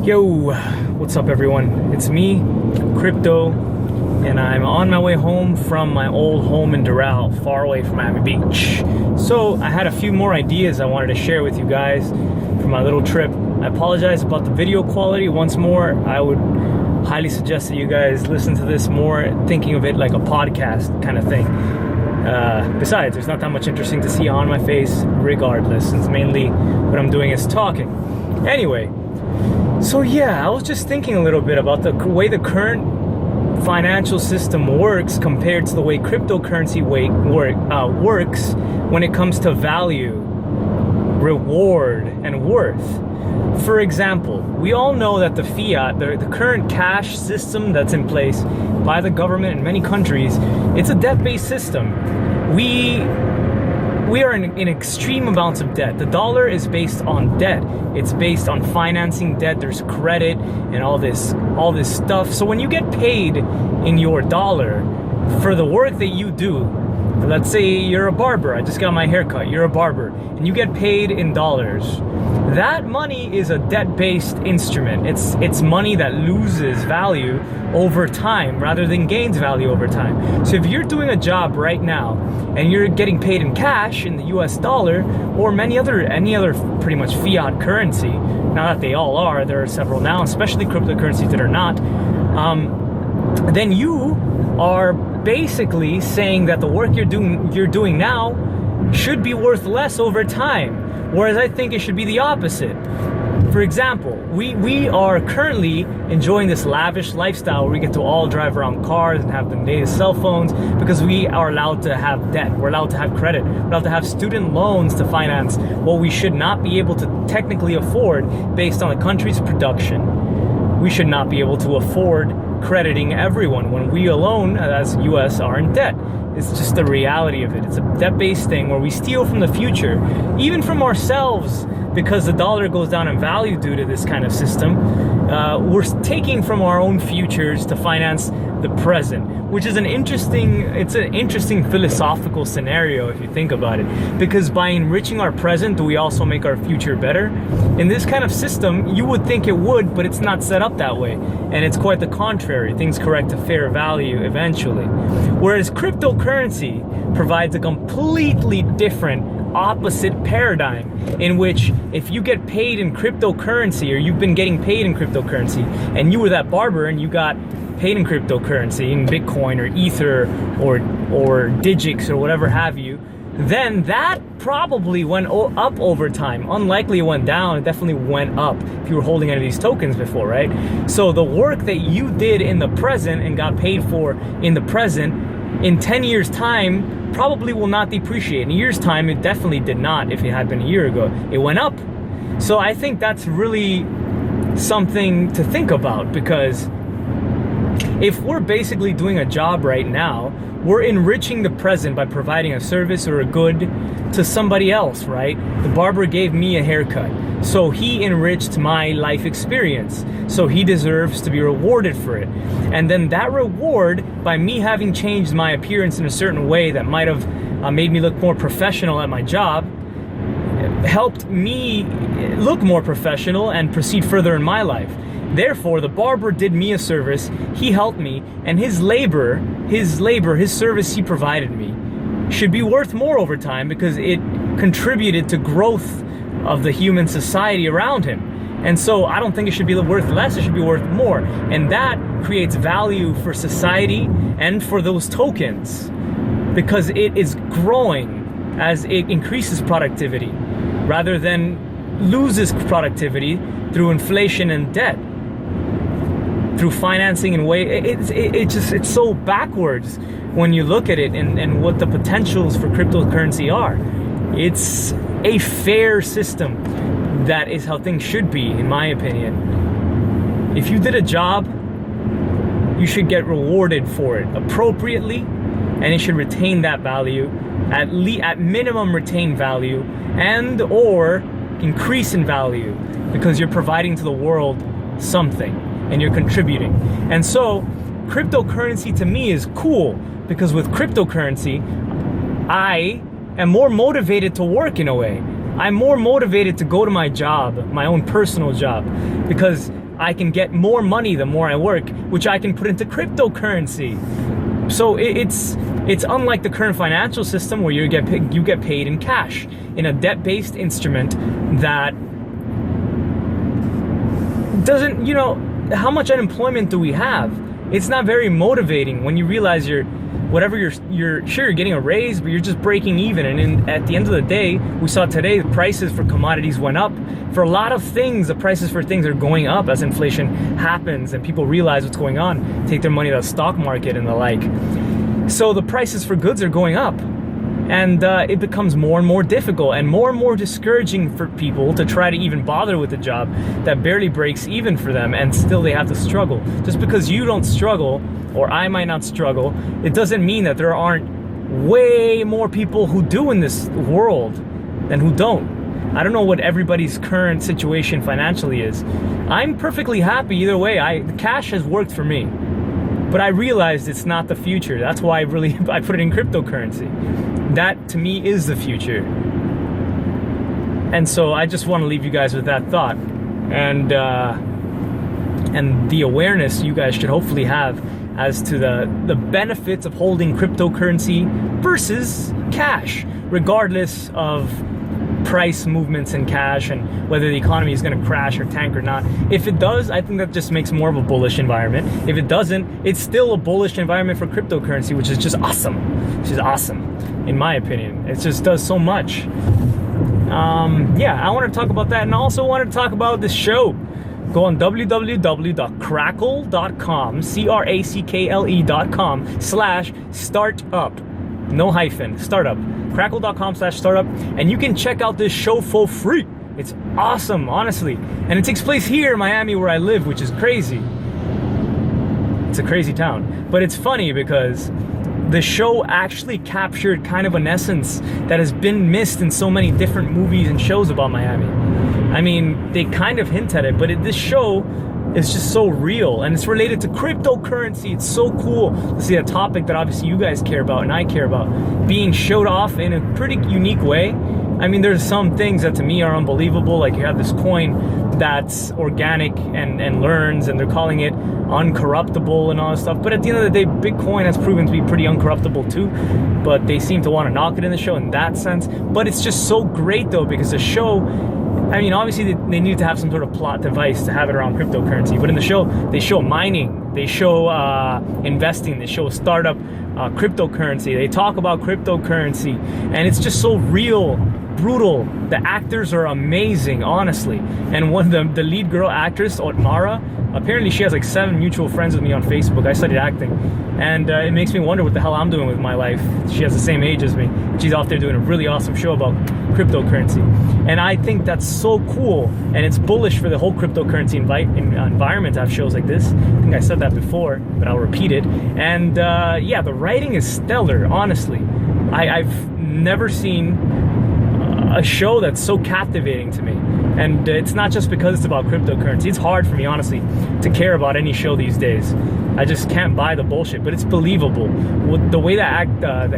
Yo, what's up everyone? It's me, Crypto, and I'm on my way home from my old home in Doral, far away from Miami Beach. So I had a few more ideas I wanted to share with you guys for my little trip. I apologize about the video quality once more. I would highly suggest that you guys listen to this more, thinking of it like a podcast kind of thing. Besides, there's not that much interesting to see on my face regardless, since mainly what I'm doing is talking. Anyway, so yeah, I was just thinking a little bit about the way the current financial system works compared to the way cryptocurrency works when it comes to value, reward, and worth. For example, we all know that the fiat, the current cash system that's in place by the government in many countries, it's a debt-based system. We are in extreme amounts of debt. The dollar is based on debt. It's based on financing debt. There's credit and all this stuff. So when you get paid in your dollar for the work that you do, let's say you're a barber. I just got my hair cut. You're a barber and you get paid in dollars. That money is a debt-based instrument. It's money that loses value over time rather than gains value over time. So if you're doing a job right now and you're getting paid in cash in the US dollar or any other pretty much fiat currency, now that they all are, there are several now, especially cryptocurrencies that are not, then you are basically saying that the work you're doing now should be worth less over time. Whereas I think it should be the opposite. For example, we are currently enjoying this lavish lifestyle where we get to all drive around cars and have the latest cell phones because we are allowed to have debt. We're allowed to have credit. We're allowed to have student loans to finance what we should not be able to technically afford based on the country's production. We should not be able to afford crediting everyone when we alone as US are in debt. It's just the reality of it. It's a debt-based thing where we steal from the future, even from ourselves, because the dollar goes down in value due to this kind of system. We're taking from our own futures to finance the present, which is an interesting philosophical scenario if you think about it. Because by enriching our present, do we also make our future better? In this kind of system, you would think it would, but it's not set up that way. And it's quite the contrary. Things correct to fair value eventually. Whereas cryptocurrency provides a completely different opposite paradigm in which if you get paid in cryptocurrency or you've been getting paid in cryptocurrency and you were that barber and you got paid in cryptocurrency, in Bitcoin or Ether or Digix or whatever have you, then that probably went up over time. Unlikely it went down, it definitely went up if you were holding any of these tokens before, right? So the work that you did in the present and got paid for in the present, in 10 years time, probably will not depreciate. In a year's time, it definitely did not if it had been a year ago. It went up. So I think that's really something to think about, because if we're basically doing a job right now, we're enriching the present by providing a service or a good to somebody else, right? The barber gave me a haircut, so he enriched my life experience. So he deserves to be rewarded for it. And then that reward, by me having changed my appearance in a certain way that might have made me look more professional at my job, helped me look more professional and proceed further in my life. Therefore, the barber did me a service, he helped me, and his service he provided me should be worth more over time because it contributed to growth of the human society around him. And so I don't think it should be worth less, it should be worth more. And that creates value for society and for those tokens because it is growing as it increases productivity rather than loses productivity through inflation and debt. Through financing and it's so backwards when you look at it and what the potentials for cryptocurrency are. It's a fair system. That is how things should be, in my opinion. If you did a job, you should get rewarded for it appropriately, and it should retain that value, at minimum retain value, and or increase in value, because you're providing to the world something. And you're contributing. And so cryptocurrency to me is cool because with cryptocurrency, I am more motivated to work in a way. I'm more motivated to go to my job, my own personal job, because I can get more money the more I work, which I can put into cryptocurrency. So it's unlike the current financial system where you get paid in cash, in a debt-based instrument that doesn't, how much unemployment do we have? It's not very motivating when you realize you're getting a raise, but you're just breaking even. And at the end of the day, we saw today the prices for commodities went up. For a lot of things, the prices for things are going up as inflation happens and people realize what's going on, take their money to the stock market and the like. So the prices for goods are going up. And it becomes more and more difficult and more discouraging for people to try to even bother with a job that barely breaks even for them, and still they have to struggle. Just because you don't struggle, or I might not struggle, it doesn't mean that there aren't way more people who do in this world than who don't. I don't know what everybody's current situation financially is. I'm perfectly happy either way. The cash has worked for me. But I realized it's not the future. That's why I put it in cryptocurrency. That to me is the future. And so I just want to leave you guys with that thought. And the awareness you guys should hopefully have as to the benefits of holding cryptocurrency versus cash, regardless of price movements in cash and whether the economy is going to crash or tank or not. If it does, I think that just makes more of a bullish environment. If it doesn't, it's still a bullish environment for cryptocurrency, which is just awesome. Which is awesome, in my opinion. It just does so much. I want to talk about that, and I also want to talk about this show. Go on www.crackle.com, crackle.com/startup. No hyphen, startup. Crackle.com/startup, and you can check out this show for free. It's awesome, honestly. And it takes place here in Miami where I live, which is crazy. It's a crazy town. But it's funny because the show actually captured kind of an essence that has been missed in so many different movies and shows about Miami. I mean, they kind of hint at it, but this show is just so real, and it's related to cryptocurrency. It's so cool to see a topic that obviously you guys care about and I care about being showed off in a pretty unique way. I mean, there's some things that to me are unbelievable, like you have this coin that's organic and learns, and they're calling it uncorruptible and all this stuff. But at the end of the day, Bitcoin has proven to be pretty uncorruptible too, but they seem to want to knock it in the show in that sense. But it's just so great though, because the show, I mean, obviously they need to have some sort of plot device to have it around cryptocurrency, but in the show, they show mining, they show investing, they show startup cryptocurrency, they talk about cryptocurrency, and it's just so real, brutal. The actors are amazing, honestly. And one of the lead girl actress, Mara, apparently she has like 7 mutual friends with me on Facebook. I studied acting, and it makes me wonder what the hell I'm doing with my life. She has the same age as me. She's out there doing a really awesome show about cryptocurrency, and I think that's so cool, and it's bullish for the whole cryptocurrency environment to have shows like this. I think I said that before, but I'll repeat it. And the writing is stellar, honestly. I've never seen a show that's so captivating to me. And it's not just because it's about cryptocurrency. It's hard for me, honestly, to care about any show these days. I just can't buy the bullshit, but it's believable. The way that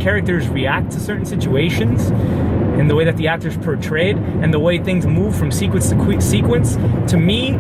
characters react to certain situations, and the way that the actors portrayed, and the way things move from sequence to sequence, to me,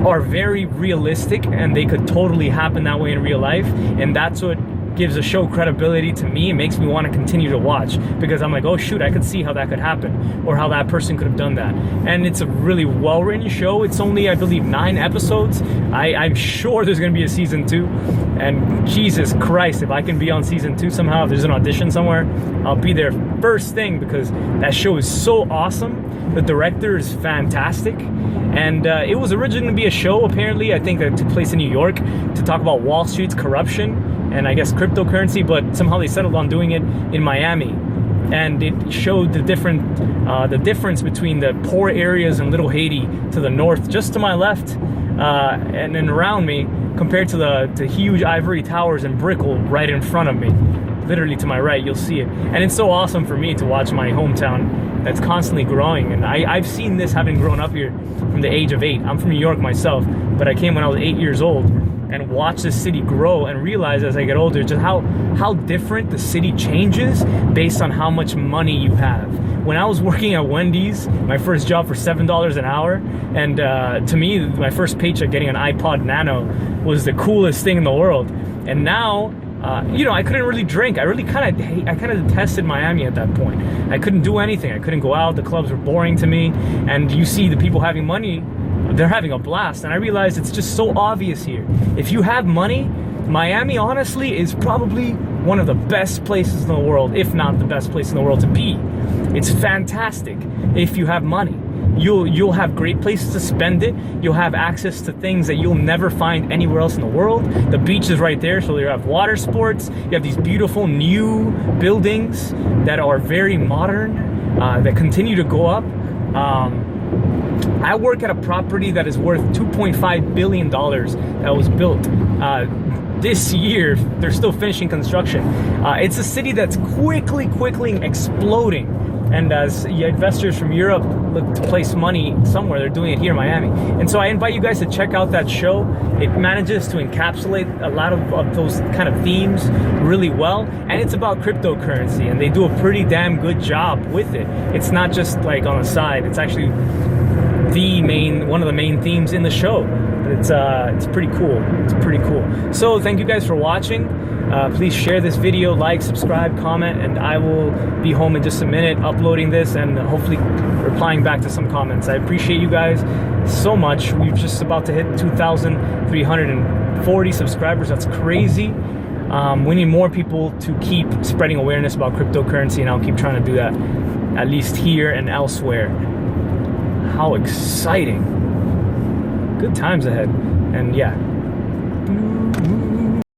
are very realistic, and they could totally happen that way in real life. And that's what gives a show credibility to me. It makes me want to continue to watch, because I'm like, oh shoot, I could see how that could happen, or how that person could have done that. And it's a really well-written show. It's only, I believe, 9 episodes. I'm sure there's going to be a season 2, and Jesus Christ, if I can be on season 2 somehow, if there's an audition somewhere, I'll be there first thing, because that show is so awesome. The director is fantastic, and it was originally to be a show, apparently, I think that took place in New York, to talk about Wall Street's corruption and I guess cryptocurrency, but somehow they settled on doing it in Miami. And it showed the difference between the poor areas in Little Haiti to the north, just to my left, and then around me, compared to the huge ivory towers and Brickell right in front of me. Literally to my right, you'll see it. And it's so awesome for me to watch my hometown that's constantly growing. And I've seen this having grown up here from the age of 8. I'm from New York myself, but I came when I was 8 years old. and watch the city grow and realize as I get older just how different the city changes based on how much money you have. When I was working at Wendy's, my first job for $7 an hour, and to me, my first paycheck getting an iPod Nano was the coolest thing in the world. And now, you know, I couldn't really drink. I kind of detested Miami at that point. I couldn't do anything. I couldn't go out. The clubs were boring to me. And you see the people having money, they're having a blast. And I realized it's just so obvious here. If you have money, Miami, honestly, is probably one of the best places in the world, if not the best place in the world to be. It's fantastic if you have money. You'll have great places to spend it. You'll have access to things that you'll never find anywhere else in the world. The beach is right there, so you have water sports. You have these beautiful new buildings that are very modern, that continue to go up. I work at a property that is worth $2.5 billion that was built this year. They're still finishing construction. It's a city that's quickly exploding. And as investors from Europe look to place money somewhere, they're doing it here in Miami. And so I invite you guys to check out that show. It manages to encapsulate a lot of those kind of themes really well. And it's about cryptocurrency, and they do a pretty damn good job with it. It's not just like on the side. It's actually one of the main themes in the show. It's pretty cool. It's pretty cool. So thank you guys for watching. Please share this video, like, subscribe, comment, and I will be home in just a minute uploading this and hopefully replying back to some comments. I appreciate you guys so much. We're just about to hit 2,340 subscribers. That's crazy. We need more people to keep spreading awareness about cryptocurrency, and I'll keep trying to do that, at least here and elsewhere. How exciting. Good times ahead. And yeah.